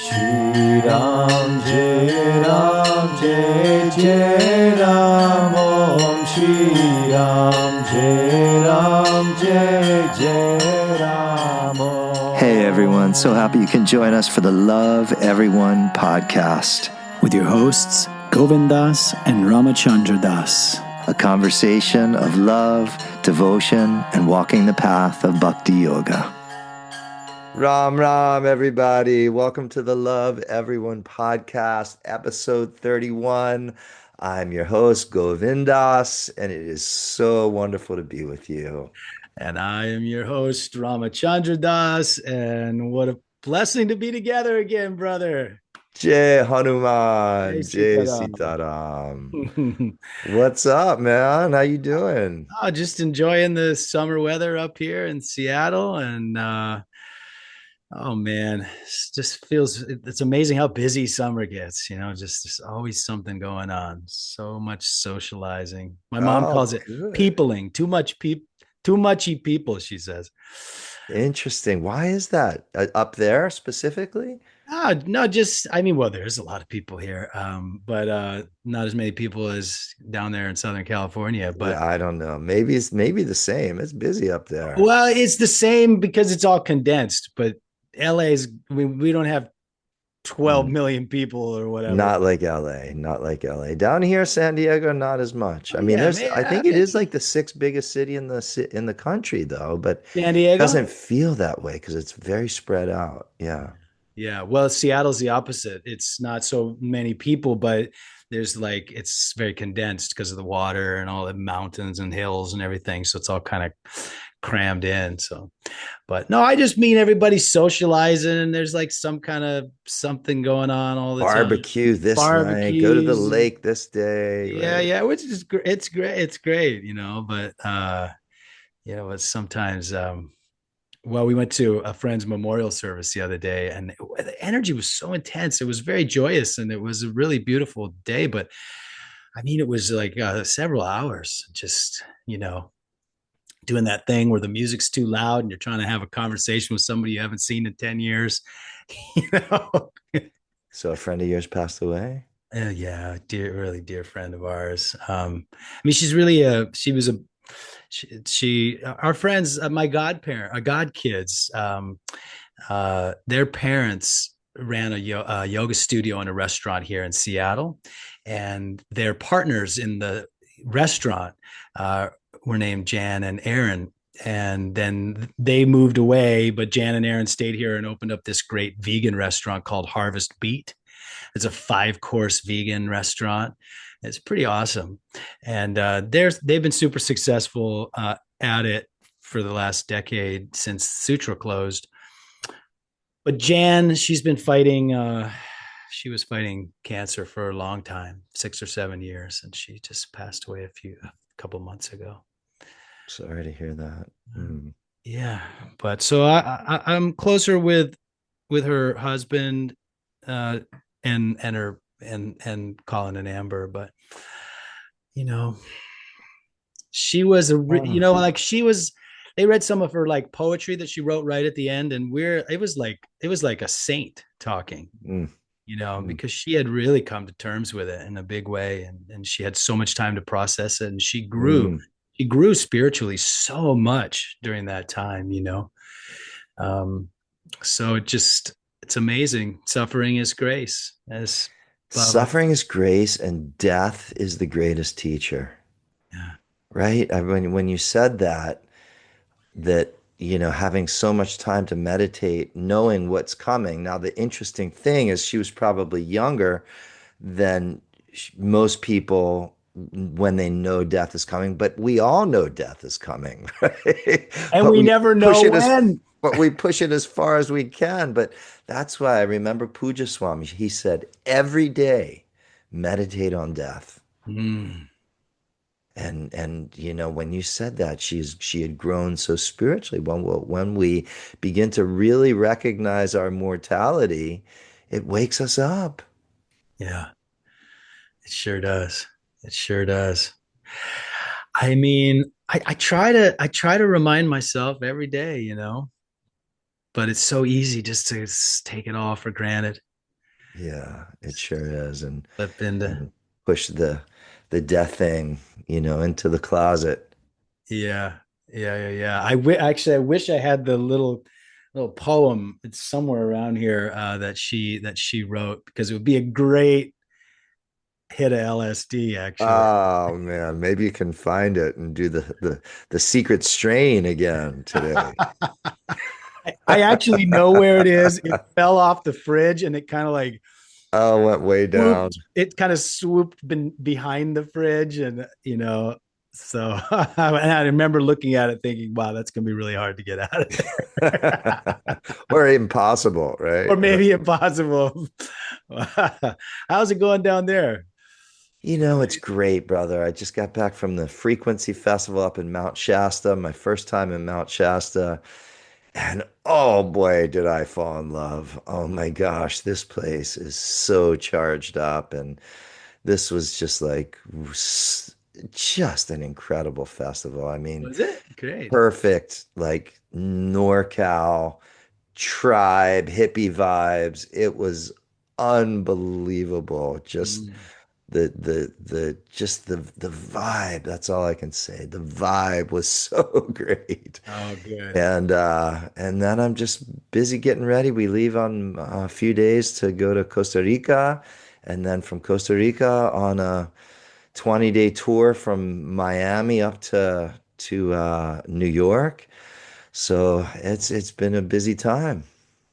Shri Ram Jai Ram Jai Jai Ram Om Shri Ram Jai Ram Jai Jai Ram Om. Hey everyone, so happy you can join us for the Love Everyone podcast. With your hosts, Govind Das and Rama Chandra Das. A conversation of love, devotion, and walking the path of Bhakti Yoga. Ram Ram, everybody. Welcome to the Love Everyone podcast, episode 31. I'm your host, Govind Das, and it is so wonderful to be with you. And I am your host, Rama Chandra Das, and what a blessing to be together again, brother. Jai Hanuman, Jai Sitaram. Sitaram. What's up, man? How you doing? Oh, just enjoying the summer weather up here in Seattle, and oh man, just feels, it's amazing how busy summer gets. Just there's always something going on. So much socializing. My mom calls it peopling. Too muchy people, she says. Interesting. Why is that? Up there specifically? No, well, there's a lot of people here, but not as many people as down there in Southern California. But yeah, I don't know. Maybe it's the same. It's busy up there. Well, it's the same because it's all condensed. But LA's we don't have 12 million people or whatever. Not like LA. Down here, San Diego, not as much. I mean, I think it is like the sixth biggest city in the country, though. But San Diego it doesn't feel that way because it's very spread out. Yeah. Yeah, well, Seattle's the opposite. It's not so many people, but it's very condensed because of the water and all the mountains and hills and everything. So it's all kind of crammed in. So, but no, I just mean everybody's socializing and there's like some kind of something going on all the barbecue time. This night, go to the lake this day. Yeah, right? yeah, which is great. It's great, but but sometimes well, we went to a friend's memorial service the other day, and the energy was so intense. It was very joyous, and it was a really beautiful day. But I mean, it was like several hours, just doing that thing where the music's too loud, and you're trying to have a conversation with somebody you haven't seen in 10 years. So a friend of yours passed away. Yeah, really dear friend of ours. I mean, she our friends, my godkids, their parents ran a yoga studio and a restaurant here in Seattle, and their partners in the restaurant were named Jan and Aaron, and then they moved away, but Jan and Aaron stayed here and opened up this great vegan restaurant called Harvest Beat. It's a 5-course vegan restaurant. It's pretty awesome. And they've been super successful at it for the last decade since Sutra closed. But Jan, she's been fighting, she was fighting cancer for a long time, 6 or 7 years, and she just passed away a couple months ago. Sorry to hear that. Yeah. But so I'm closer with her husband and her and Colin and Amber, but she was they read some of her like poetry that she wrote right at the end, and it was like a saint talking, because she had really come to terms with it in a big way, and she had so much time to process it, and she grew spiritually so much during that time, so it's amazing. Suffering is grace, as suffering is grace, and death is the greatest teacher. Yeah. Right? When you said that having so much time to meditate, knowing what's coming. Now, the interesting thing is she was probably younger than most people when they know death is coming, but we all know death is coming, right? And we never know when. But we push it as far as we can. But that's why I remember Puja Swami. He said, every day, meditate on death. And when you said that, she had grown so spiritually. When we begin to really recognize our mortality, it wakes us up. Yeah, it sure does. It sure does. I mean, I try to remind myself every day, but it's so easy just to take it all for granted. Yeah, it sure is. Slip into. And push the death thing, into the closet. Yeah, yeah. Actually, I wish I had the little poem. It's somewhere around here that she wrote because it would be a great hit of LSD. Actually, Oh man, maybe you can find it and do the secret strain again today. I actually know where it is. It fell off the fridge and it kind of like Oh, went way down. swooped. It kind of swooped behind the fridge, and so and I remember looking at it thinking, "Wow, that's gonna be really hard to get out of there." Or impossible, right? Or maybe impossible. How's it going down there? It's great, brother. I just got back from the Frequency Festival up in Mount Shasta, my first time in Mount Shasta. And oh boy, did I fall in love. Oh my gosh, this place is so charged up. And this was just like just an incredible festival. I mean, Was it great? perfect, like NorCal tribe, hippie vibes. It was unbelievable. Just Mm. the vibe. That's all I can say. The vibe was so great. Oh, good. And then I'm just busy getting ready. We leave on a few days to go to Costa Rica, and then from Costa Rica on a 20-day tour from Miami up to New York. So it's been a busy time.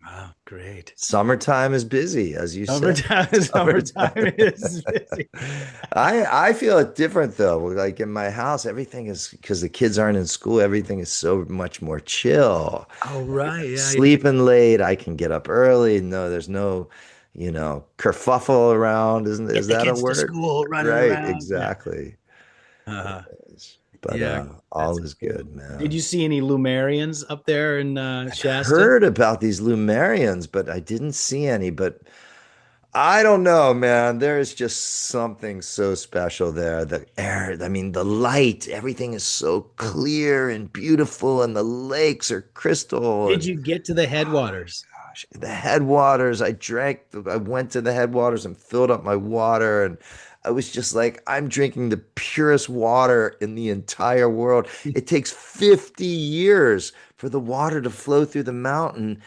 Wow, great. Summertime is busy, as you said. Summertime Summertime. is busy. I feel it different though. Like in my house, everything is because the kids aren't in school, everything is so much more chill. Oh, right. Yeah, yeah. Sleeping late, I can get up early. No, there's no, kerfuffle around. Isn't Get is the that a kids to word? school running Right, around. Yeah. exactly. It Uh, is. But yeah, all that's is cool. good, Did man. you see any Lumerians up there in I've Shasta? heard about these Lumerians, but I didn't see any. But I don't know, man. There is just something so special there. The air, I mean, the light, everything is so clear and beautiful, and the lakes are crystal. Did And you get to the headwaters? gosh, the headwaters, I went to the headwaters and filled up my water. And I was just like, I'm drinking the purest water in the entire world. It takes 50 years for the water to flow through the mountain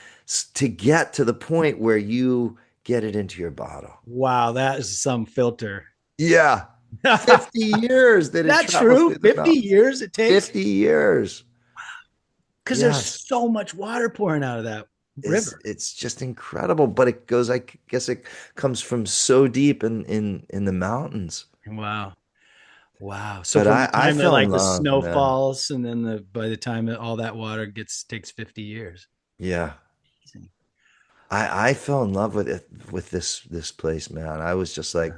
to get to the point where you get it into your bottle. Wow, that is some filter. Yeah. 50 years that it That travels true? through the 50 mountains. years it takes? 50 years. Because there's Yes. so much water pouring out of that It's river. it's just incredible, but it goes, I guess it comes from so deep in the mountains. Wow. Wow. So But from the I time that fell in like the love, snow man. falls and then by the time that all that water gets takes 50 years. Yeah. Amazing. I fell in love with it with this place, man. I was just like,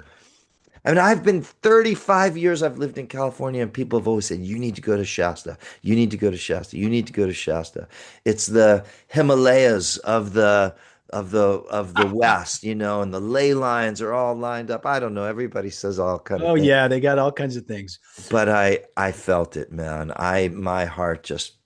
I mean, I've been 35 years I've lived in California, and people have always said, you need to go to Shasta. You need to go to Shasta. You need to go to Shasta. It's the Himalayas of the West, and the ley lines are all lined up. I don't know. Everybody says all kind of Oh things. yeah, they got all kinds of things. But I felt it, man. My heart just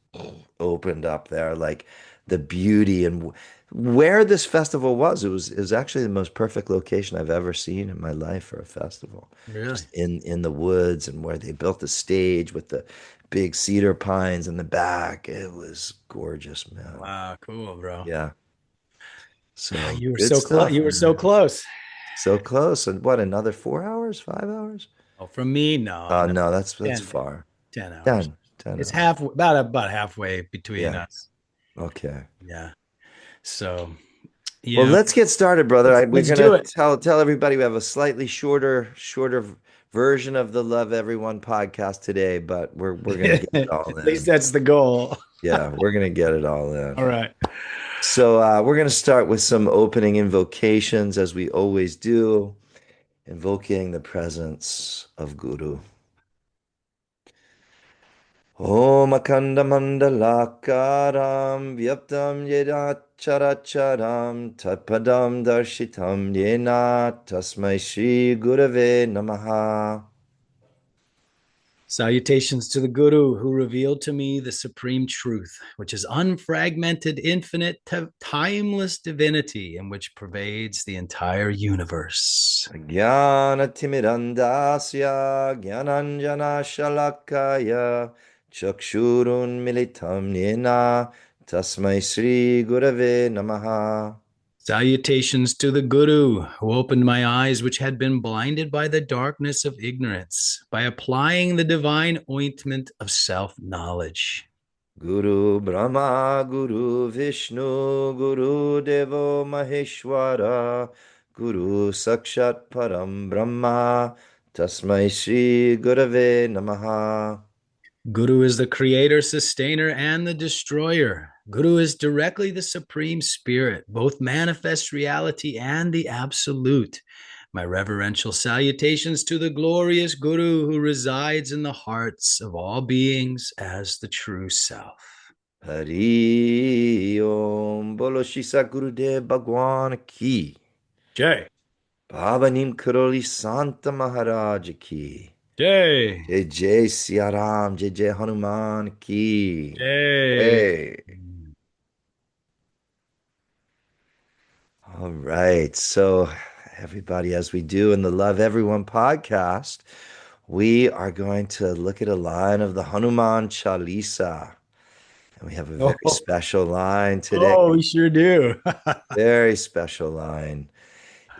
opened up there, like the beauty and where this festival was. It was actually the most perfect location I've ever seen in my life for a festival. Really? Just in the woods and where they built the stage with the big cedar pines in the back. It was gorgeous, man. Wow, cool, bro. Yeah. So You were good so close. stuff, You were so man. close. So close. And what, another 4 hours, 5 hours? Oh, from me, no, Oh no, no, that's 10, far. 10 hours. 10 It's hours. half about halfway between Yeah. us. Okay. Yeah. So Well, yeah, let's get started, brother. We're let's gonna do it. tell everybody we have a slightly shorter version of the Love Everyone podcast today, but we're gonna get it all At least in. that's the goal. Yeah, we're gonna get it all in. All right. So we're gonna start with some opening invocations, as we always do, invoking the presence of Guru. Om Akanda Mandalakaram Vyaptam Yeda Characharam Tapadam Darshitam Yena Tasmai Shri Gurave Namaha. Salutations to the Guru who revealed to me the supreme truth, which is unfragmented, infinite, timeless divinity, and which pervades the entire universe. Jnanatimidandasya Jnananjana Shalakaya Chakshurun Nena Tasmai Sri Gurave Namaha. Salutations to the Guru who opened my eyes, which had been blinded by the darkness of ignorance, by applying the divine ointment of self knowledge. Guru Brahma, Guru Vishnu, Guru Devo Maheshwara, Guru Sakshat Param Brahma, Tasmai Sri Gurave Namaha. Guru is the creator, sustainer, and the destroyer. Guru is directly the supreme spirit, both manifest reality and the absolute. My reverential salutations to the glorious Guru who resides in the hearts of all beings as the true self. Hari Om Bolo Shisa Gurudev Bhagwan Ki. Jai. Baba Neem Karoli Santa Maharaj Ki. Jai. Jai Jai Siya Ram, Jai Jai Hanuman Ki. Jai. Hey. All right. So, everybody, as we do in the Love Everyone podcast, we are going to look at a line of the Hanuman Chalisa. And we have a very Oh, special line today. oh, we sure do. Very special line.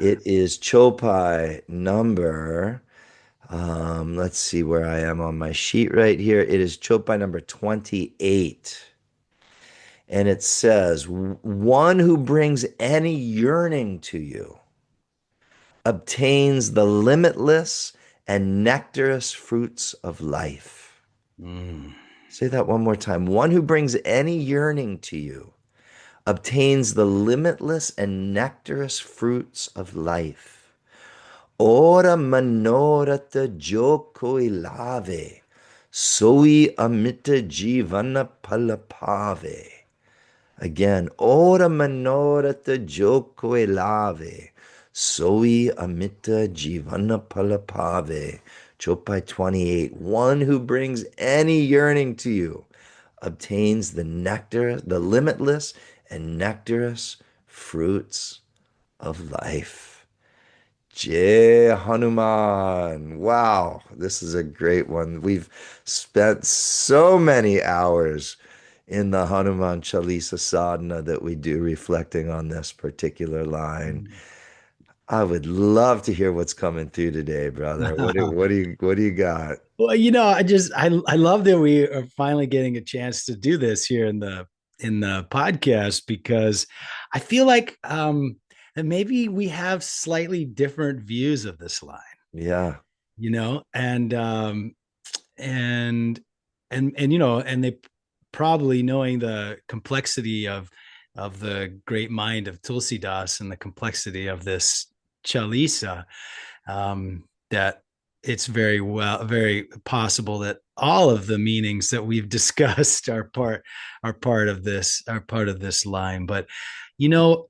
It is Chopai number, let's see where I am on my sheet right here. It is Chopai number 28. And it says, one who brings any yearning to you obtains the limitless and nectarous fruits of life. Say that one more time. One who brings any yearning to you obtains the limitless and nectarous fruits of life. Ora manorata jo koi lave, soi amita jivana palapave. Again, ora manorata jo koi lave, soi amita jivana palapave. Chopai 28. One who brings any yearning to you obtains the nectar, the limitless and nectarous fruits of life. Jai Hanuman. Wow, this is a great one. We've spent so many hours in the Hanuman Chalisa sadhana that we do reflecting on this particular line. I would love to hear what's coming through today, brother. What do you got? Well, I love that we are finally getting a chance to do this here in the podcast because I feel like that maybe we have slightly different views of this line, Yeah. you know, and and they probably knowing the complexity of the great mind of Tulsidas and the complexity of this Chalisa, that it's very possible that all of the meanings that we've discussed are part of this line. But you know,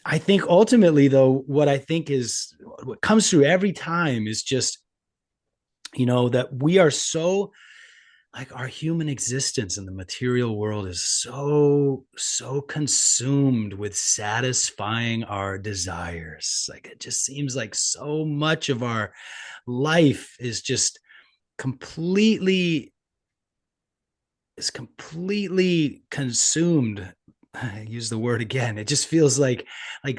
I think ultimately, though, what I think is what comes through every time is just, that we are so, like, our human existence in the material world is so consumed with satisfying our desires. Like, it just seems like so much of our life is completely completely consumed. I use the word again. It just feels like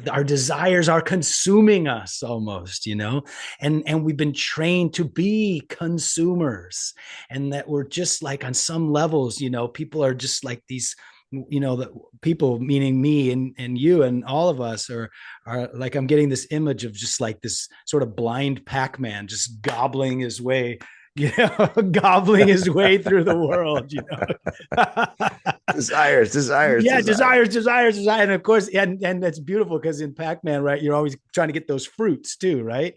our desires are consuming us almost, and we've been trained to be consumers, and that we're just like, on some levels, people are just like these, the people, meaning me and you and all of us, are like, I'm getting this image of just like this sort of blind Pac-Man just gobbling his way gobbling his way through the world, Desires. Yeah, desires. And of course, and that's beautiful because in Pac-Man, right, you're always trying to get those fruits too, right?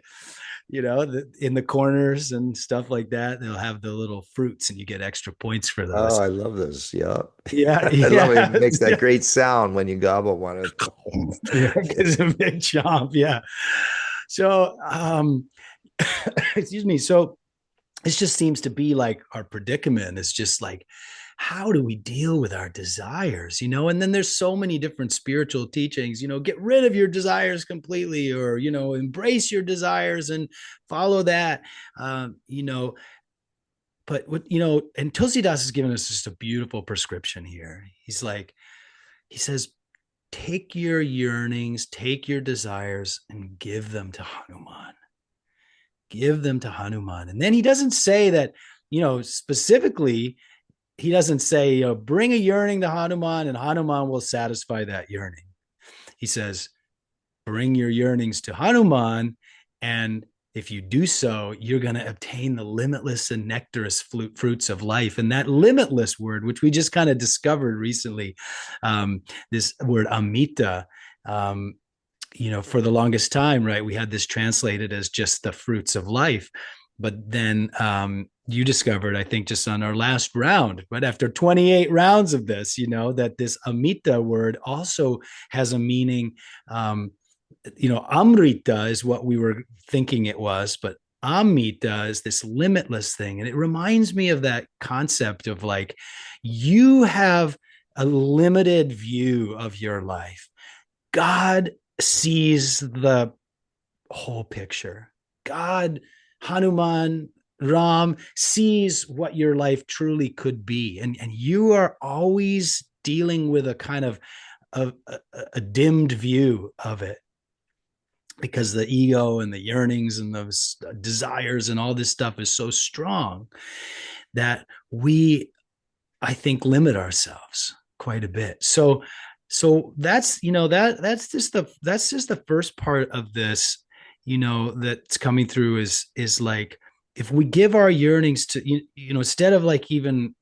In the corners and stuff like that, they'll have the little fruits and you get extra points for those. Oh, I love those. Yeah. Yeah, I love it. It makes that yeah. great sound when you gobble one. Yeah, it's a big chomp. Yeah. So, excuse me. So, this just seems to be like our predicament. It's just like, how do we deal with our desires, and then there's so many different spiritual teachings, get rid of your desires completely, or embrace your desires and follow that. But what and Tulsidas has given us just a beautiful prescription here. He says, take your yearnings, take your desires, and give them to Hanuman. Give them to Hanuman. And then he doesn't say that, specifically, he doesn't say, bring a yearning to Hanuman and Hanuman will satisfy that yearning. He says, bring your yearnings to Hanuman, and if you do so, you're going to obtain the limitless and nectarous fruits of life. And that limitless word, which we just kind of discovered recently, this word Amita, for the longest time, right, we had this translated as just the fruits of life. But then you discovered, I think, just on our last round, but after 28 rounds of this, that this Amita word also has a meaning. Amrita is what we were thinking it was, but Amita is this limitless thing. And it reminds me of that concept of like, you have a limited view of your life. God sees the whole picture. God, Hanuman, Ram sees what your life truly could be. And you are always dealing with a kind of a dimmed view of it, because the ego and the yearnings and those desires and all this stuff is so strong that we, I think, limit ourselves quite a bit. So that's that's just the first part of this, that's coming through is like, if we give our yearnings to, instead of like even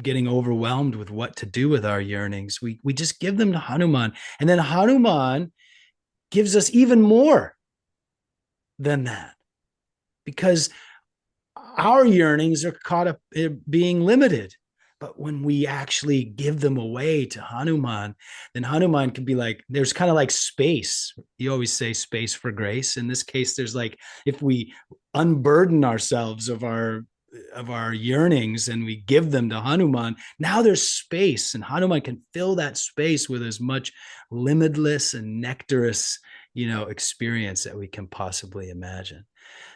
getting overwhelmed with what to do with our yearnings, we just give them to Hanuman, and then Hanuman gives us even more than that, because our yearnings are caught up in being limited. But when we actually give them away to Hanuman, then Hanuman can be like, there's kind of like space. You always say space for grace. In this case, there's like, if we unburden ourselves of our yearnings and we give them to Hanuman, now there's space, and Hanuman can fill that space with as much limitless and nectarous, experience that we can possibly imagine.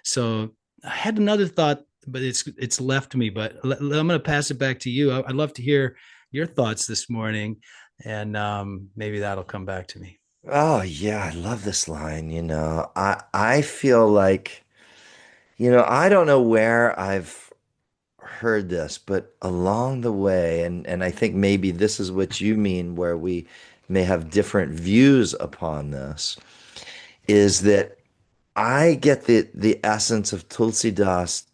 So I had another thought, but it's left me. But I'm going to pass it back to you. I'd love to hear your thoughts this morning, and maybe that'll come back to me. Oh yeah, I love this line. I feel like, I don't know where I've heard this, but along the way, and I think maybe this is what you mean, where we may have different views upon this, is that I get the essence of Tulsidas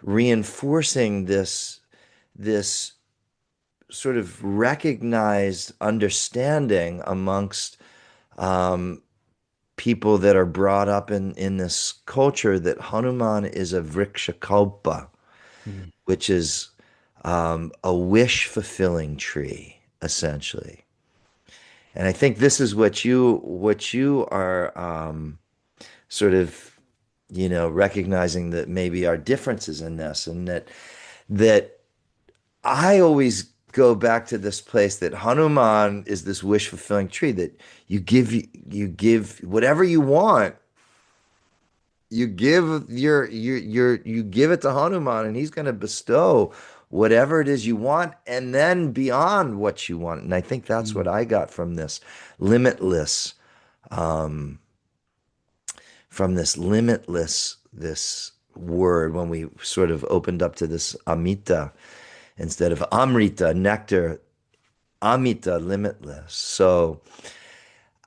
reinforcing this sort of recognized understanding amongst people that are brought up in this culture, that Hanuman is a vrikshakalpa, Mm. which is a wish fulfilling tree, essentially. And I think this is what you are sort of, recognizing, that maybe our differences in this, and that I always go back to this place that Hanuman is this wish fulfilling tree, that you give whatever you want, you give it to Hanuman, and he's going to bestow whatever it is you want, and then beyond what you want. And I think that's what Mm. I got from this limitless, um, this word, when we sort of opened up to this Amita instead of Amrita, nectar, Amita, limitless. So,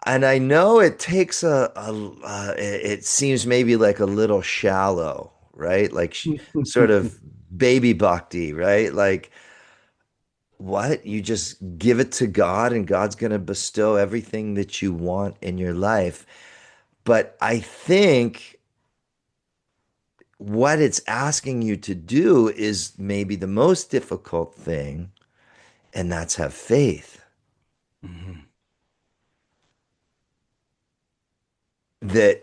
and I know it takes it seems maybe like a little shallow, right? Like sort of baby bhakti, right? Like, what? You just give it to God and God's going to bestow everything that you want in your life. But I think what it's asking you to do is maybe the most difficult thing, and that's have faith Mhm. that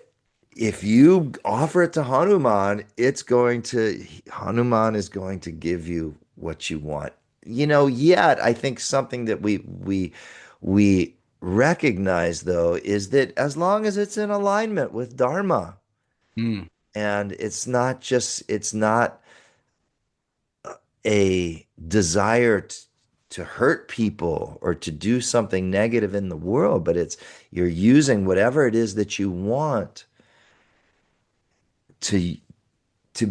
if you offer it to Hanuman, Hanuman is going to give you what you want. Yet I think something that we recognize though is that as long as it's in alignment with Dharma, Mm, and it's not a desire to hurt people or to do something negative in the world, but you're using whatever it is that you want to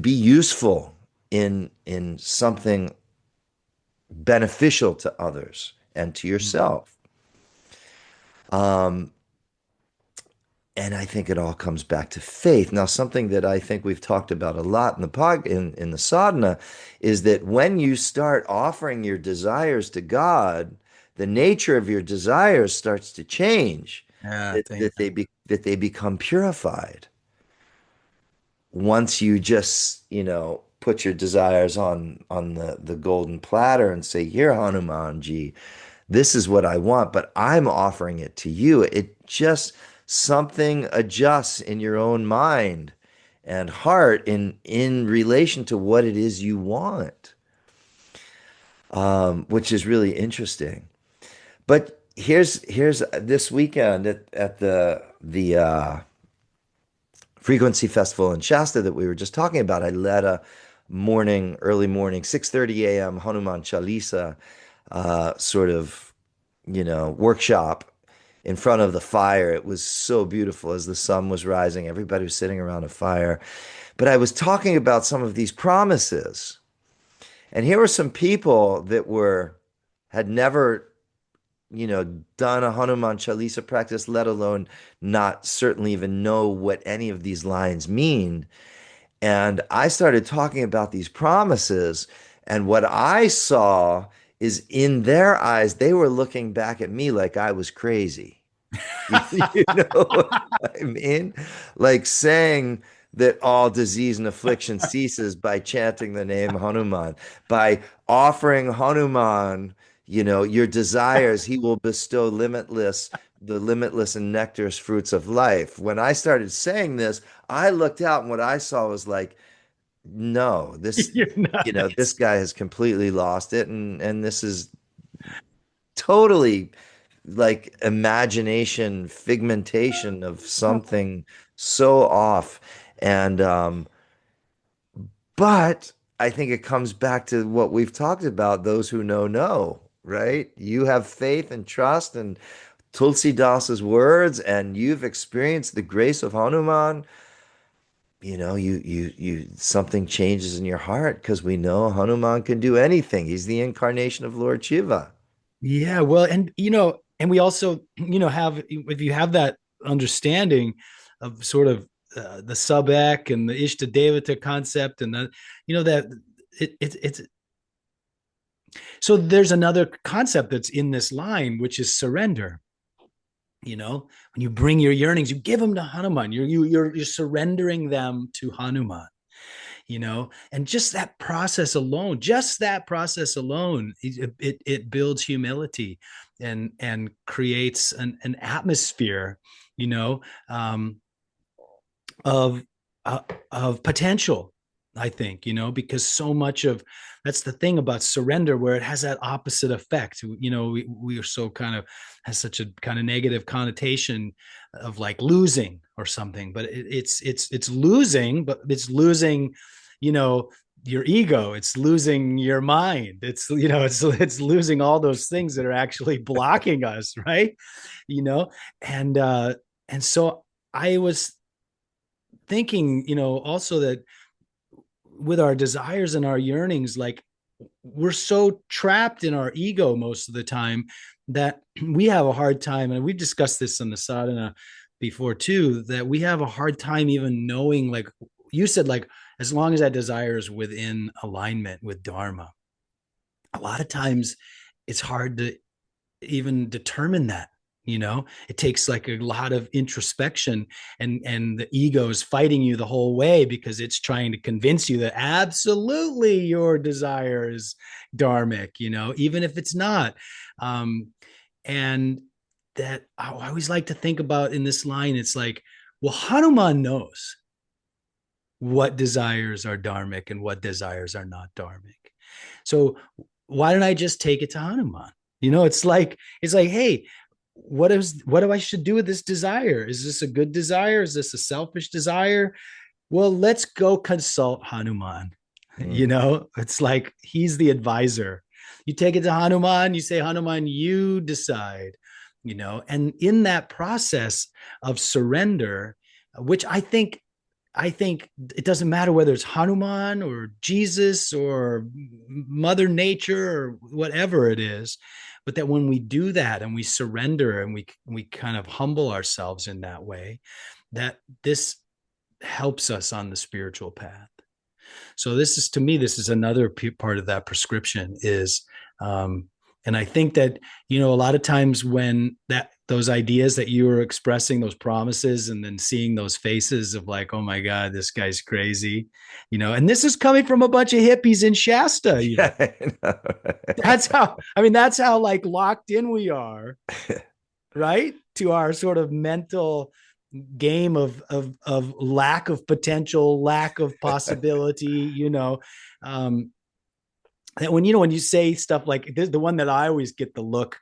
be useful in something beneficial to others and to mm. yourself. Um, and I think it all comes back to faith. Now, something that I think we've talked about a lot in in the sadhana is that when you start offering your desires to God, the nature of your desires starts to change, Yeah, thank you. that they become purified. Once you just, put your desires on the golden platter and say, "Here, Hanumanji, this is what I want, but I'm offering it to you." It just something adjusts in your own mind and heart in relation to what it is you want, which is really interesting. But here's this weekend at the Frequency Festival in Shasta that we were just talking about. I led a early morning, 6:30 a.m. Hanuman Chalisa sort of, workshop in front of the fire. It was so beautiful as the sun was rising. Everybody was sitting around a fire. But I was talking about some of these promises. And here were some people that had never, done a Hanuman Chalisa practice, let alone not certainly even know what any of these lines mean. And I started talking about these promises, and what I saw is in their eyes, they were looking back at me like I was crazy. You know what I mean? Like saying that all disease and affliction ceases by chanting the name Hanuman, by offering Hanuman, your desires, he will bestow the limitless and nectarous fruits of life. When I started saying this, I looked out and what I saw was like, no, You're this nuts. guy has completely lost it, and this is totally like imagination, figmentation of something so off. And but I think it comes back to what we've talked about, those who know, right? You have faith and trust and Tulsi Das's words, and you've experienced the grace of Hanuman. Something changes in your heart because we know Hanuman can do anything. He's the incarnation of Lord Shiva. Yeah, well, and we also, have if you have that understanding of sort of the sub-ek and the Ishta Devata concept, and that it's so there's another concept that's in this line, which is surrender. When you bring your yearnings, you give them to Hanuman. You're surrendering them to Hanuman. And just that process alone, it builds humility and creates an atmosphere, you know um, of uh, of potential. I think, because so much of that's the thing about surrender, where it has that opposite effect. We are so kind of has such a kind of negative connotation of like losing or something, but it's losing, but it's losing, you know your ego, it's losing your mind, it's losing all those things that are actually blocking us, right? you know and so I was thinking, also that with our desires and our yearnings, like we're so trapped in our ego most of the time that we have a hard time, and we've discussed this in the sadhana before too, that we have a hard time even knowing, like you said, like as long as that desire is within alignment with dharma, a lot of times it's hard to even determine that. It takes like a lot of introspection, and the ego is fighting you the whole way because it's trying to convince you that absolutely your desire is dharmic, even if it's not. um and that I always like to think about in this line, it's like Well, Hanuman knows what desires are dharmic and what desires are not dharmic. So why don't I just take it to Hanuman? It's like, hey, what do I should do with this desire? Is this a good desire? Is this a selfish desire? Well, let's go consult Hanuman. Mm. It's like he's the advisor. You take it to Hanuman, you say, Hanuman, you decide, and in that process of surrender, which I think it doesn't matter whether it's Hanuman or Jesus or Mother Nature or whatever it is, but that when we do that and we surrender and we kind of humble ourselves in that way, that this helps us on the spiritual path. So to me, this is another part of that prescription is, and I think that, a lot of times when those ideas that you were expressing, those promises, and then seeing those faces of like, oh my God, this guy's crazy, and this is coming from a bunch of hippies in Shasta, Yeah, I know, right? that's how like locked in we are, right? To our sort of mental game of lack of potential, lack of possibility, that when you say stuff like this, the one that I always get the look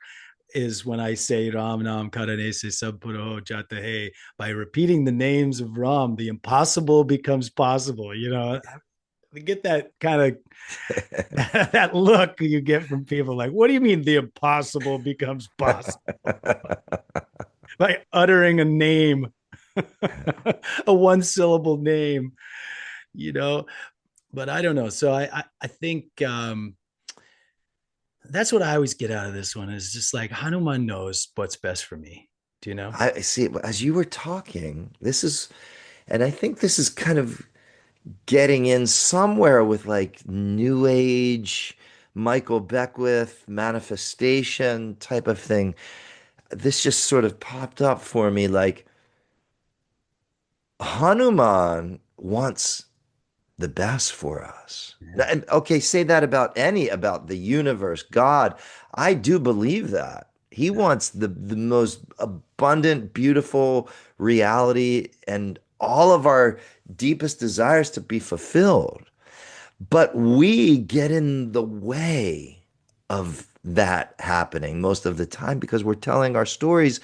is when I say Ram Nam Karanese Sab Puro Jata Hai. By repeating the names of Ram, the impossible becomes possible. I get that kind of that look you get from people like, what do you mean the impossible becomes possible? By uttering a name, a one syllable name, you know. But I don't know. So I think that's what I always get out of this one is just like Hanuman knows what's best for me. Do you know? I see. As you were talking, and I think this is kind of getting in somewhere with like New Age, Michael Beckwith, manifestation type of thing. This just sort of popped up for me like Hanuman wants the best for us. Yeah. And okay, say that about the universe, God. I do believe that. He wants the most abundant, beautiful reality and all of our deepest desires to be fulfilled. But we get in the way of that happening most of the time because we're telling ourselves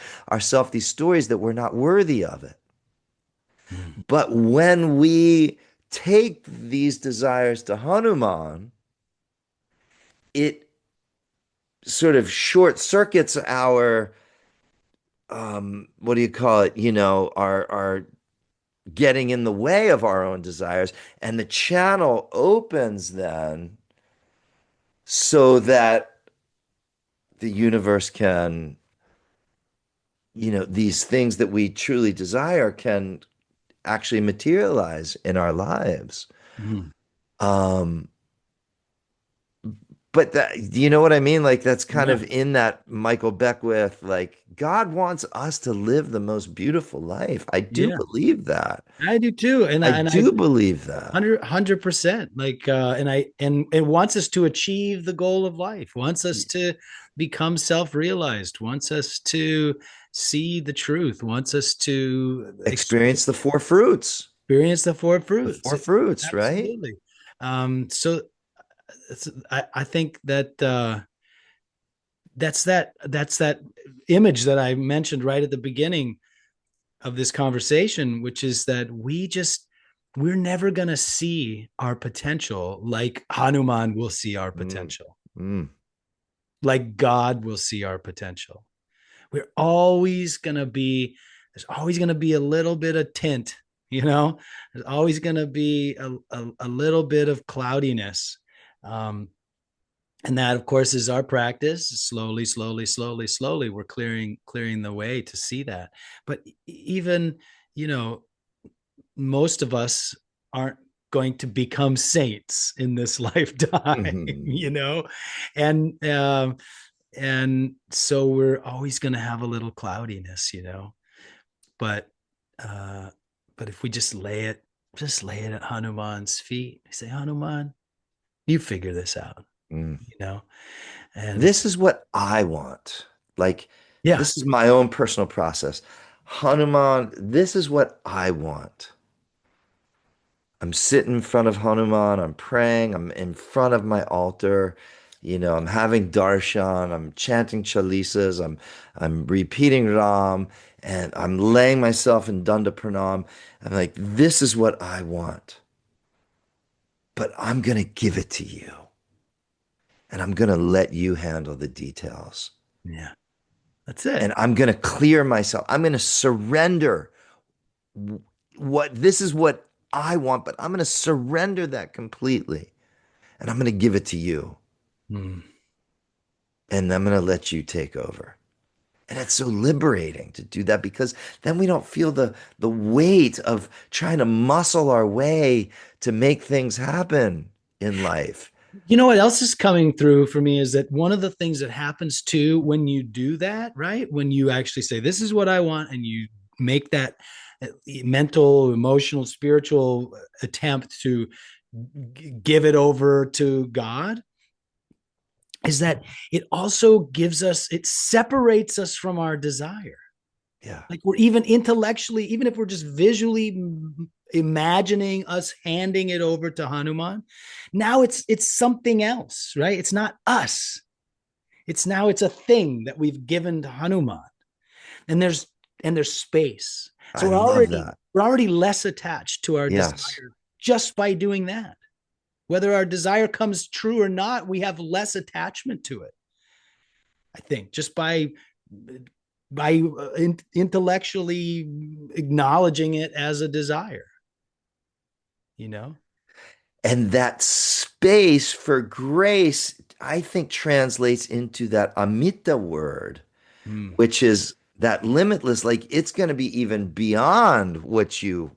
these stories that we're not worthy of it. Mm. But when we take these desires to Hanuman, it sort of short circuits our what do you call it? Our getting in the way of our own desires, and the channel opens then so that the universe can, these things that we truly desire can actually materialize in our lives. Mm. Um, but do you know what I mean? Like that's kind Yeah. of in that Michael Beckwith, like God wants us to live the most beautiful life. I do Yeah. believe that. I do too. And I I do believe that. 100%. Like and it wants us to achieve the goal of life, wants us to become self-realized, wants us to see the truth, wants us to Experience the four fruits. experience the four The fruits. four fruits, right? Absolutely. So I think that that's that image that I mentioned right at the beginning of this conversation, which is that we're never going to see our potential like Hanuman will see our Mm, potential, mm, like God will see our potential. We're always going to be, there's always going to be a little bit of tint, there's always going to be a little bit of cloudiness. And that, of course, is our practice. Slowly, slowly, slowly, slowly, we're clearing the way to see that. But even, you know, most of us aren't going to become saints in this lifetime, mhm. and and so we're always going to have a little cloudiness, But uh, but if we just lay it at Hanuman's feet, say, Hanuman, you figure this out, Mm. you know, and This is what I want. Like, yeah, this is my own personal process. Hanuman, this is what I want. I'm sitting in front of Hanuman, I'm praying, I'm in front of my altar, I'm having darshan, I'm chanting chalisas, I'm repeating Ram, and I'm laying myself in danda pranam. I'm like, this is what I want, but I'm gonna give it to you, and I'm gonna let you handle the details. Yeah, that's And it. I'm gonna clear myself. I'm gonna surrender what this is what I want, but I'm gonna surrender that completely. And I'm going to give it to you, Mm. and I'm going to let you take over. And it's so liberating to do that, because then we don't feel the weight of trying to muscle our way to make things happen in life. You know what else is coming through for me is that one of the things that happens too when you do that, right? When you actually say, this is what I want, and you make that mental, emotional, spiritual attempt to give it over to God, is that it also gives us, it separates us from our desire. Yeah, Like we're even intellectually, even if we're just visually imagining us handing it over to Hanuman, now it's something else, right? It's not us. It's a thing that we've given to Hanuman. And there's space. So I love that. we're already less attached to our Yes. desire just by doing that. Whether our desire comes true or not, we have less attachment to it. I think just by intellectually acknowledging it as a desire, you know. And that space for grace, I think, translates into that Amita word, Mm. which is that limitless, like it's going to be even beyond what you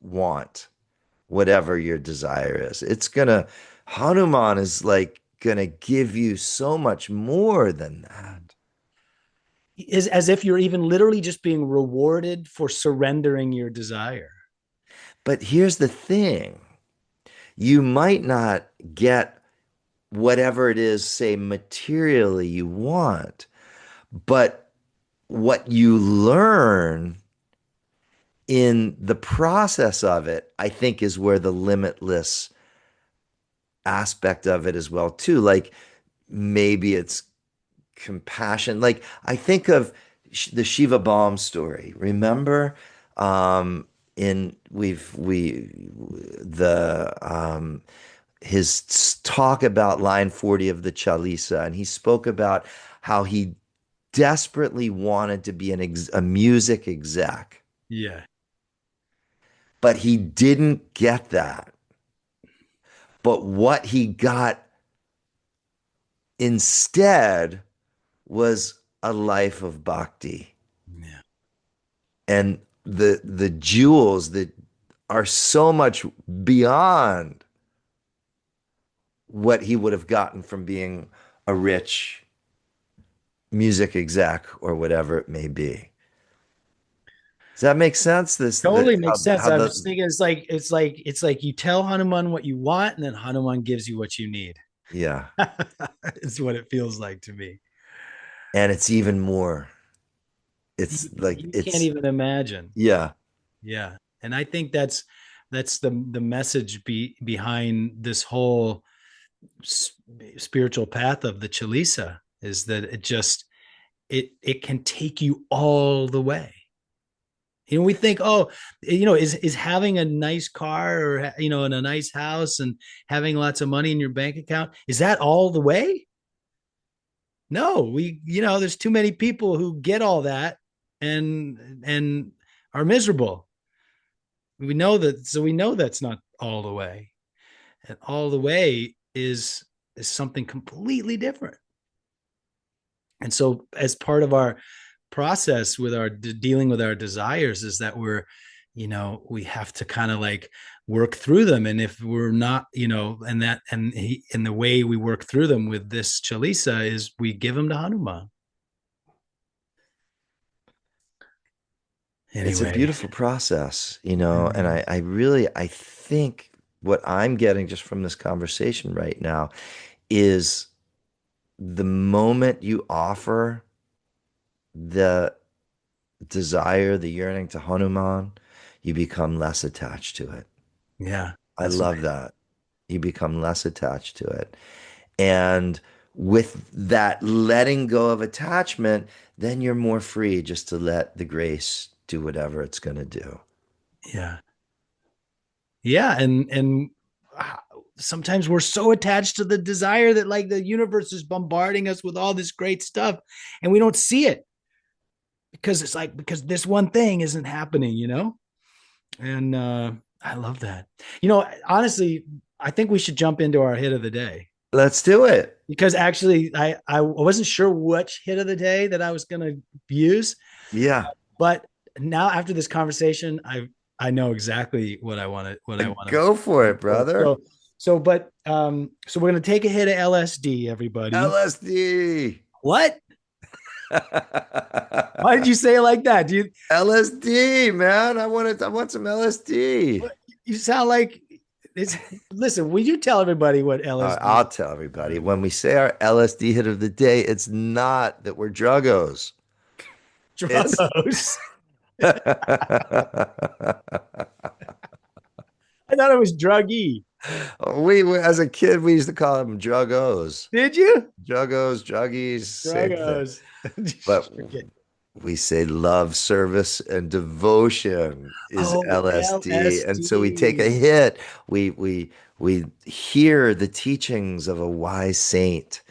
want, whatever your desire is. It's gonna, Hanuman is like gonna give you so much more than that. Is as if you're even literally just being rewarded for surrendering your desire. But here's the thing, you might not get whatever it is, say, materially you want, but what you learn in the process of it, I think, is where the limitless aspect of it as well, too. Like maybe it's compassion. Like I think of the Shiva Baum story. Remember, in we the his talk about line 40 of the Chalisa, and he spoke about how he desperately wanted to be a music exec, Yeah. but he didn't get that. But what he got instead was a life of bhakti, Yeah. and the jewels that are so much beyond what he would have gotten from being a rich music exec or whatever it may be. Does that make sense? Totally makes sense. How I was the thinking it's like you tell Hanuman what you want, and then Hanuman gives you what you need. yeah, It's what it feels like to me. and it's even more. It's like You can't it's even imagine. yeah, Yeah. And I think that's the message behind this whole spiritual path of the Chalisa, is that it can take you all the way. We think, oh, is having a nice car, or in a nice house, and having lots of money in your bank account, is that all the way? No, there's too many people who get all that and are miserable. We know that, so we know that's not all the way. And all the way is something completely different. And so as part of our process with our dealing with our desires, is that we have to kind of like work through them. And if we're not, and the way we work through them with this Chalisa is we give them to Hanuman. it's a Anyway. beautiful process, and I really, I think what I'm getting just from this conversation right now is the moment you offer the desire, the yearning to Hanuman, you become less attached to it. Yeah, I that's love right. that. You become less attached to it. And with that letting go of attachment, then you're more free just to let the grace do whatever it's going to do. Yeah. Yeah, and uh, sometimes we're so attached to the desire that like the universe is bombarding us with all this great stuff and we don't see it because it's like because this one thing isn't happening, And I love that. Honestly, I think we should jump into our hit of the day Let's do it. because actually I wasn't sure which hit of the day that I was going to use, Yeah. but now after this conversation, I know exactly what I want to Go for it, for. brother. So we're gonna take a hit of LSD, everybody. LSD. What? Why did you say it like that? Do you LSD, man. I want some LSD. you sound like it's listen, will you tell everybody what LSD I'll tell everybody. When we say our LSD hit of the day, it's not that we're druggos. It's druggos? I thought it was druggy. we as a kid we used to call them druggos. Did you? Juggos, druggies, same thing. Druggos. But Okay. we say love, service, and devotion is Oh, LSD. And so we take a LSD. hit. We hear the teachings of a wise saint.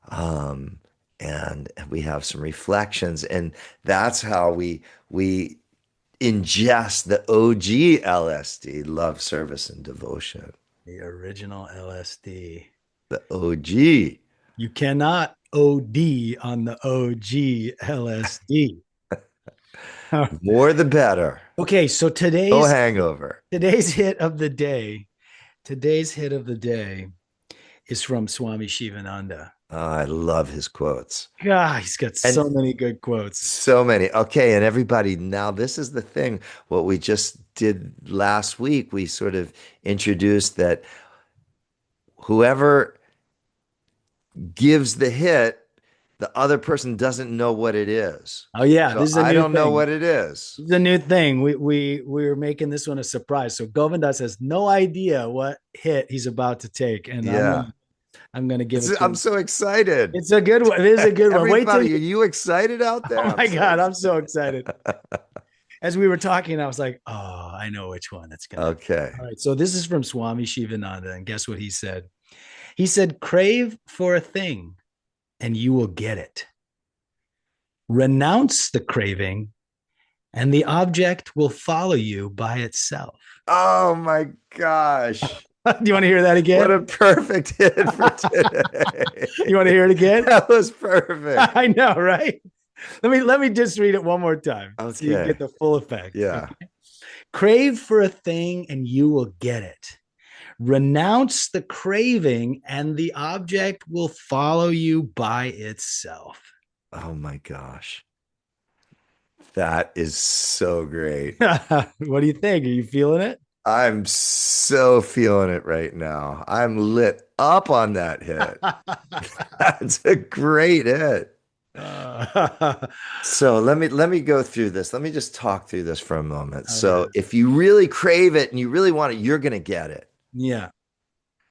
Um, and we have some reflections. And that's how we ingest the OG LSD, love, service, and devotion. The original LSD. The OG. You cannot OD on the OG LSD. More the better. Okay, so No today's hangover. today's hit of the day, today's hit of the day is from Swami Shivananda. Oh, I love his quotes. God, he's got And so many good quotes. so many. Okay, and everybody, now this is the thing. What we just did last week, we sort of introduced that whoever gives the hit, the other person doesn't know what it is. Oh yeah, So this is a I new don't know thing. what it is. This is a new thing. We were making this one a surprise. So Govindas has no idea what hit he's about to take, and I'm Yeah. gonna I'm gonna give it to I'm him. so excited. It's a good one. It is a good one. Wait till Everybody, are you. you excited out there? Oh I'm my so god, I'm excited. so excited. As we were talking, I was like, oh, I know which one it's gonna be. Okay. All right. So this is from Swami Shivananda, and guess what he said? He said, crave for a thing and you will get it. Renounce the craving and the object will follow you by itself. Oh my gosh. Do you want to hear that What again? a perfect hit for today. You want to hear it again? That was perfect. I know, right? Let me just read it one more time so you get Okay. the full effect. Yeah. Okay? Crave for a thing and you will get it. Renounce the craving and the object will follow you by itself. Oh my gosh. That is so great. What do you think? Are you feeling it? I'm so feeling it right now. I'm lit up on that hit. That's a great hit. So let me go through this. Let me just talk through this for a moment. Okay. So if you really crave it and you really want it, you're going to get it. Yeah.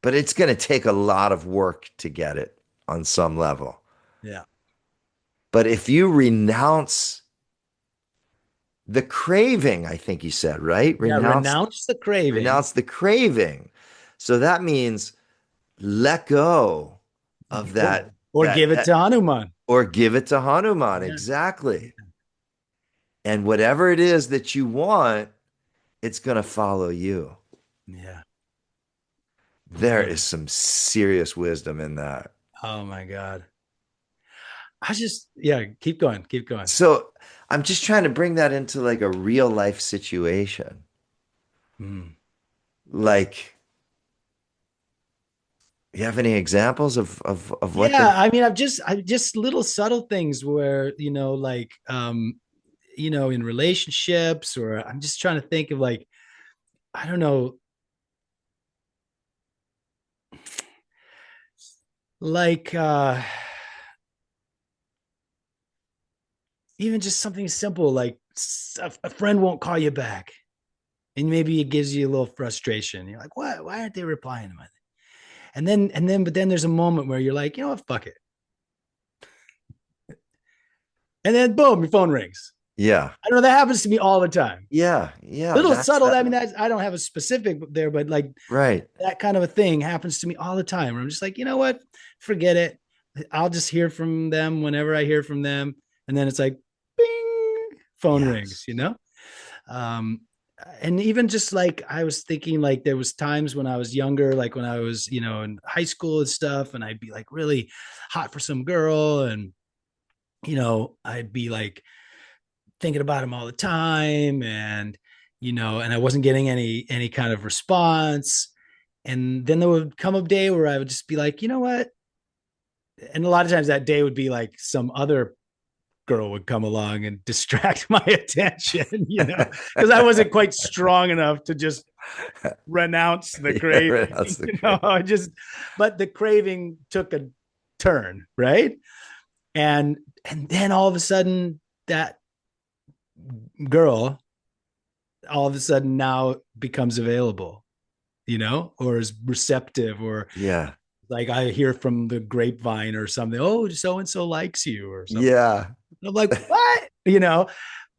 But it's going to take a lot of work to get it on some level. Yeah. But if you renounce the craving, I think you said, right? Yeah. Renounce the craving Renounce the craving. So that means let go of or give it to Hanuman. or give it to Hanuman. Yeah. Exactly. And whatever it is that you want, it's going to follow you. Yeah. There Yeah. is some serious wisdom in that. Oh my God. Yeah, keep going. Keep going. So I'm just trying to bring that into like a real life situation. Mm. Like, you have any examples of what Yeah. the I mean, I've just little subtle things where, like, in relationships, or I'm just trying to think of like, I don't know, like, even just something simple like a friend won't call you back, and maybe it gives you a little frustration. You're like, what? Why aren't they replying to my? But then there's a moment where you're like, you know what, fuck it, and then boom, your phone rings. Yeah. I don't know, that happens to me all the time. Yeah. Yeah. Little That's subtle. that. I mean, I don't have a specific there, but like Right. that kind of a thing happens to me all the time. Where I'm just like, you know what, forget it. I'll just hear from them whenever I hear from them, and then it's like, bing, phone rings. Yes. Um, and even just like I was thinking, like there was times when I was younger, like when I was, in high school and stuff, and I'd be like really hot for some girl, and I'd be like thinking about him all the time, and and I wasn't getting any kind of response. And then there would come a day where I would just be like, you know what? And a lot of times that day would be like some other girl would come along and distract my attention, because I wasn't quite strong enough to just renounce the Yeah, craving, right. That's the great. but the craving took a turn, right? And then all of a sudden that girl all of a sudden now becomes available, or is receptive, or Yeah. like I hear from the grapevine or something, oh, so and so likes you or something. Yeah. And I'm like, what?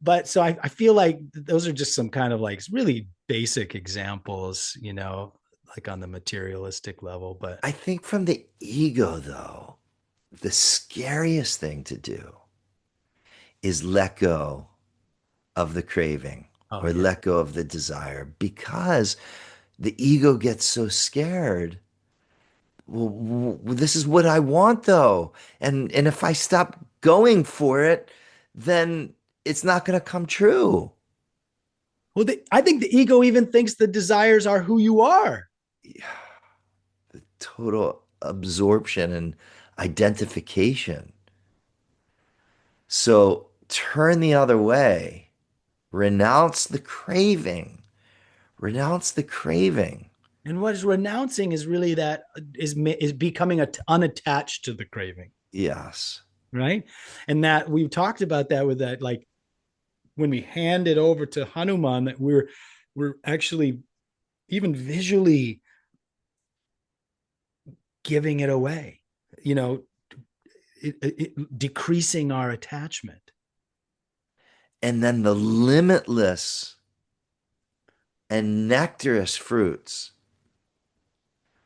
But so I feel like those are just some kind of like really basic examples, like on the materialistic level. But I think from the ego, though, the scariest thing to do is let go of the craving oh or yeah. let go of the desire because the ego gets so scared. Well, this is what I want, though. And if I stop going for it, then it's not going to come true. Well, I think the ego even thinks the desires are who you are. Total absorption and identification. So turn the other way, renounce the craving, renounce the craving. And what is renouncing is really that is becoming unattached to the craving, Yes. right? And that we've talked about that with that, like when we hand it over to Hanuman, that we're actually even visually giving it away, you know, decreasing our attachment. And then the limitless and nectarous fruits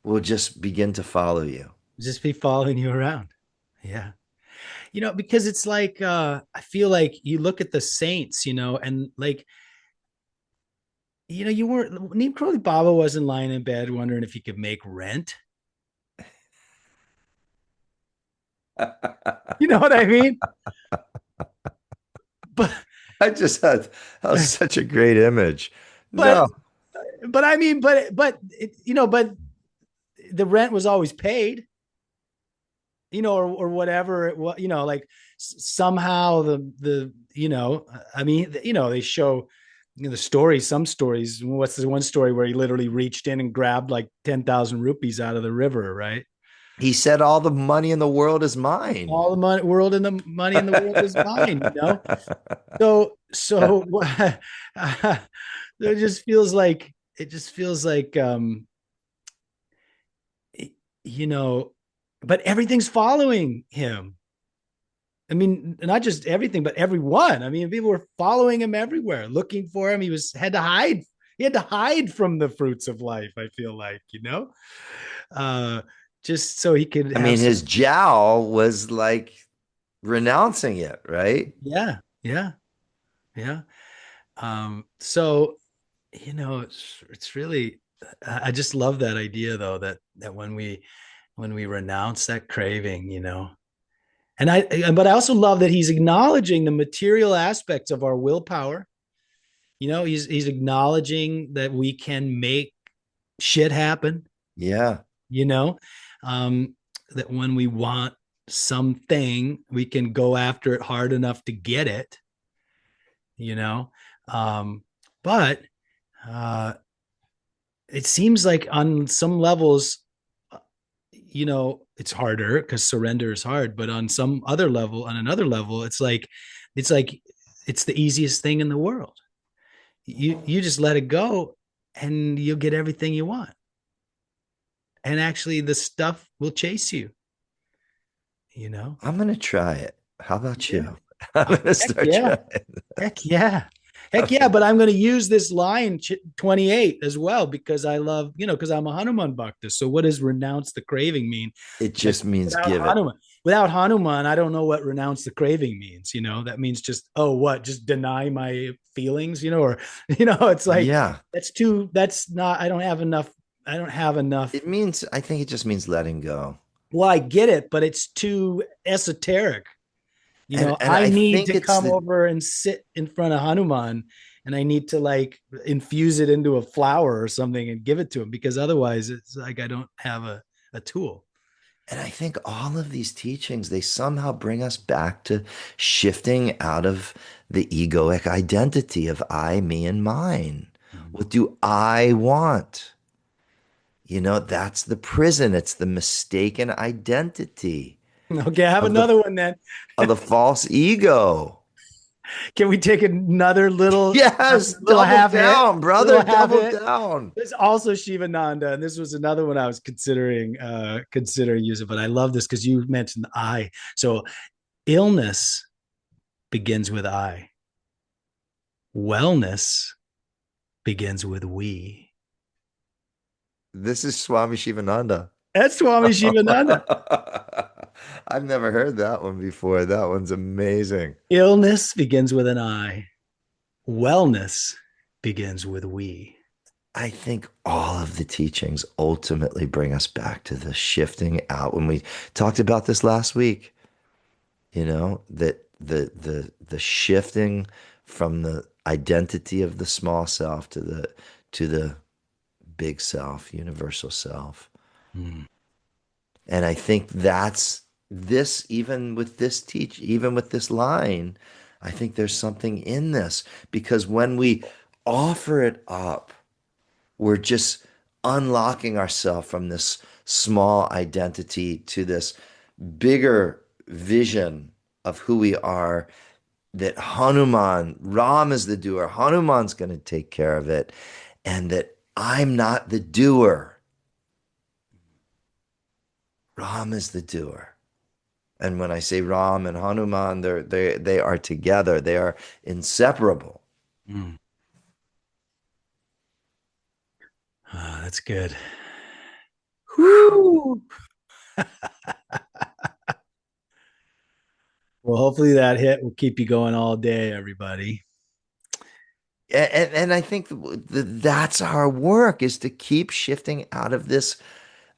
will just begin to follow you. Just be following you around. Yeah. Because it's like I feel like you look at the saints, and like you weren't Neem Karoli Baba wasn't lying in bed wondering if he could make rent. You know what I mean? But I just had that was such a great image. but No, but I mean, but the rent was always paid, or whatever it was, like somehow I mean, they show the stories, some stories. What's the one story where he literally reached in and grabbed like 10,000 rupees out of the river, right? he said all the money in the world is mine. All the money in the world is mine. So it just feels like you know, but everything's following him. I mean, not just everything, but everyone. I mean, people were following him everywhere, looking for him. Had to hide. He had to hide from the fruits of life. I feel like, uh, just so he could I have mean, some. his jowl was like renouncing it, right? Yeah, yeah, yeah. So it's really. I just love that idea, though, that when we renounce that craving, but I also love that he's acknowledging the material aspects of our willpower. He's acknowledging that we can make shit happen, Yeah. you know, um, that when we want something, we can go after it hard enough to get it, you know. Um, but uh, it seems like on some levels, it's harder because surrender is hard, but on another level, it's like it's the easiest thing in the world. You just let it go and you'll get everything you want. And actually the stuff will chase you, you know? I'm going to try it. How about Yeah. you? I'm going to Heck start yeah. trying. Heck yeah. Heck yeah. But I'm going to use this line 28 as well because I love, because I'm a Hanuman Bhakta. So what does renounce the craving mean? It Like just means without give it. Hanuman, without Hanuman, I don't know what renounce the craving means. That means just, oh, what? Just deny my feelings, or, it's like, Yeah. that's not, I don't have enough. I think it just means letting go. Well, I get it, but it's too esoteric. And I I need think to it's come over and sit in front of Hanuman and I need to like infuse it into a flower or something and give it to him because otherwise it's like I don't have a tool. and I think all of these teachings, they somehow bring us back to shifting out of the egoic identity of I, me, and mine. What do I want? That's the prison. It's the mistaken identity Okay, I have of the another one then. of the false ego. Can we take another Yes, little double half hit? down, brother, Little half double hit. down. There's also Shivananda, and this was another one I was considering using, but I love this because you mentioned I. So illness begins with I. Wellness begins with we. This is Swami Shivananda. That's Swami Shivananda. I've never heard that one before. That one's amazing. Illness begins with an I. Wellness begins with we. I think all of the teachings ultimately bring us back to the shifting out. When we talked about this last week, that the shifting from the identity of the small self to the big self, universal self. Mm. And I think that's this, even with this line, I think there's something in this because when we offer it up, we're just unlocking ourselves from this small identity to this bigger vision of who we are. That Ram is the doer, Hanuman's going to take care of it, and that I'm not the doer. Ram is the doer. And when I say Ram and Hanuman, they are together. They are inseparable. Mm. That's good. Whew. Well, hopefully that hit will keep you going all day, everybody. And I think that's our work is to keep shifting out of this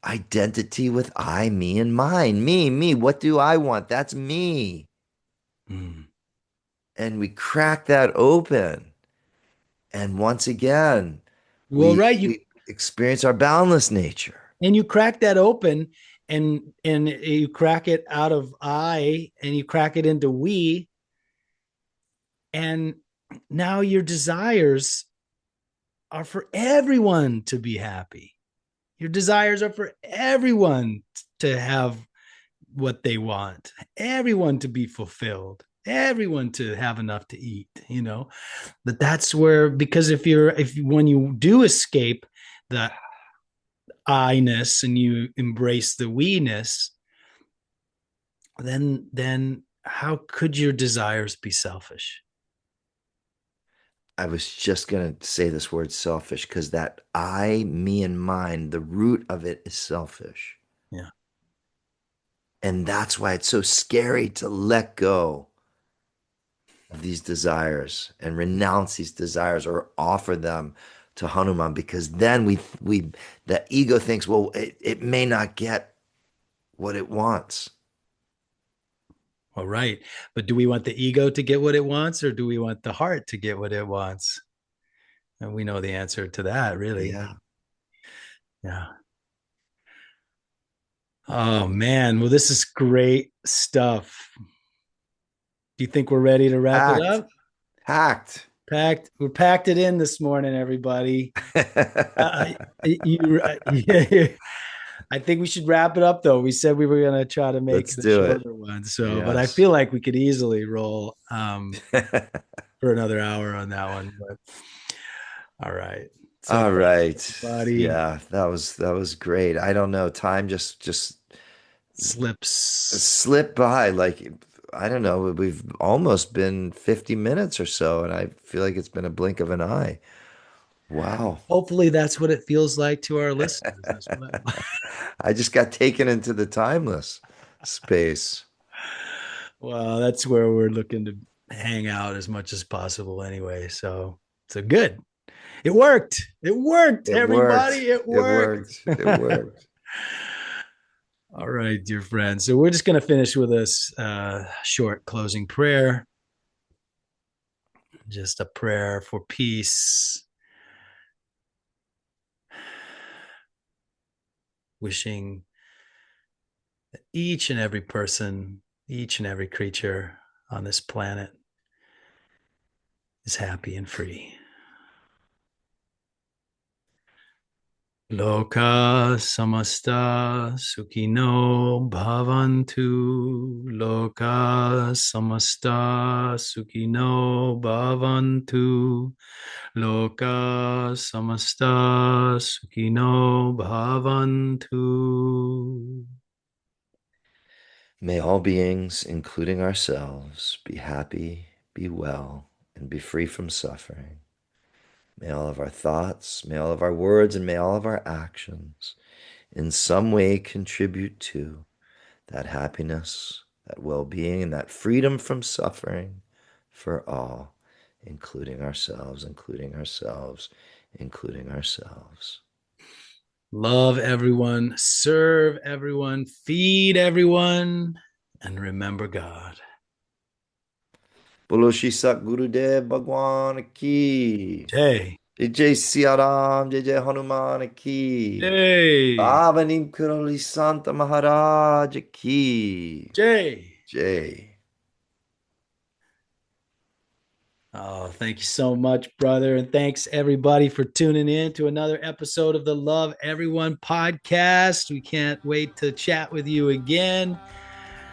identity with I, me, and mine. Me. What do I want? That's me. Mm. And we crack that open. And once again, Well, we right. we experience our boundless nature. You crack that open and you crack it out of I and you crack it into we. And now your desires are for everyone to be happy. Your desires are for everyone to have what they want, everyone to be fulfilled, everyone to have enough to eat, But that's where, because if when you do escape the I-ness and you embrace the we-ness, then how could your desires be selfish? I was just going to say this word selfish because that I, me, and mine, the root of it is selfish. Yeah. And that's why it's so scary to let go of these desires and renounce these desires or offer them to Hanuman because then the ego thinks, well, it may not get what it wants. All right. But do we want the ego to get what it wants or do we want the heart to get what it wants? And we know the answer to that, really. Yeah. Yeah. Oh, man. Well, this is great stuff. Do you think we're ready to wrap it Packed. up? Packed. We packed it in this morning, everybody. You, I think we should wrap it up though. We said we were going to try to make Let's the do it. shorter one. So, but I Yes. feel like we could easily roll for another hour on that one. But all right. So All right. buddy, Yeah, that was great. I don't know. Time just slips. slipped by. Like, I don't know. We've almost been 50 minutes or so, and I feel like it's been a blink of an eye. Wow. Hopefully that's what it feels like to our listeners as well. I just got taken into the timeless space. Well, that's where we're looking to hang out as much as possible anyway. So good. It worked. It worked, It worked. everybody. It It worked. worked. It worked. All right, dear friends. So we're just going to finish with a short closing prayer. Just a prayer for peace. Wishing that each and every person, each and every creature on this planet is happy and free. Loka samasta sukhino bhavantu. Loka samasta sukhino bhavantu. Loka samasta sukhino bhavantu. May all beings, including ourselves, be happy, be well, and be free from suffering. May all of our thoughts, may all of our words, and may all of our actions in some way contribute to that happiness, that well-being, and that freedom from suffering for all, including ourselves, including ourselves, including ourselves. Love everyone, serve everyone, feed everyone, and remember God. Bolo Shri Satgurudev Bhagwan ki. Jai. Jai Siya Ram, Jai Hanuman ki. Jai. Baba Neem Karoli Santa Maharaj ki. Jai. Jai. Oh, thank you so much, brother. And thanks everybody for tuning in to another episode of the Love Everyone podcast. We can't wait to chat with you again.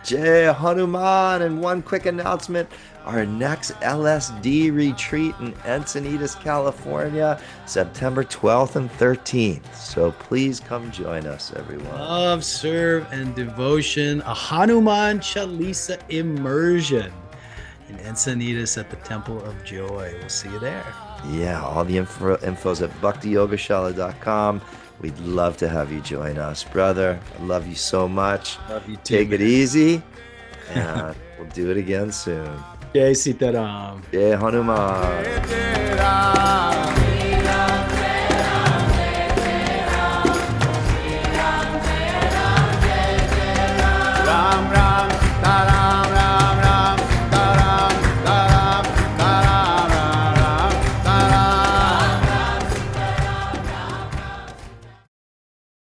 Jai Hanuman. And one quick announcement. Our next LSD retreat in Encinitas, California, September 12th and 13th. So please come join us, everyone. Love, serve, and devotion. A Hanuman Chalisa immersion in Encinitas at the Temple of Joy. We'll see you there. Yeah, all the info's at bhaktiyogashala.com. We'd love to have you join us. Brother, I love you so much. Love you too. Take it easy, and we'll do it again soon. Jai Sitaram. Jai Hanuman.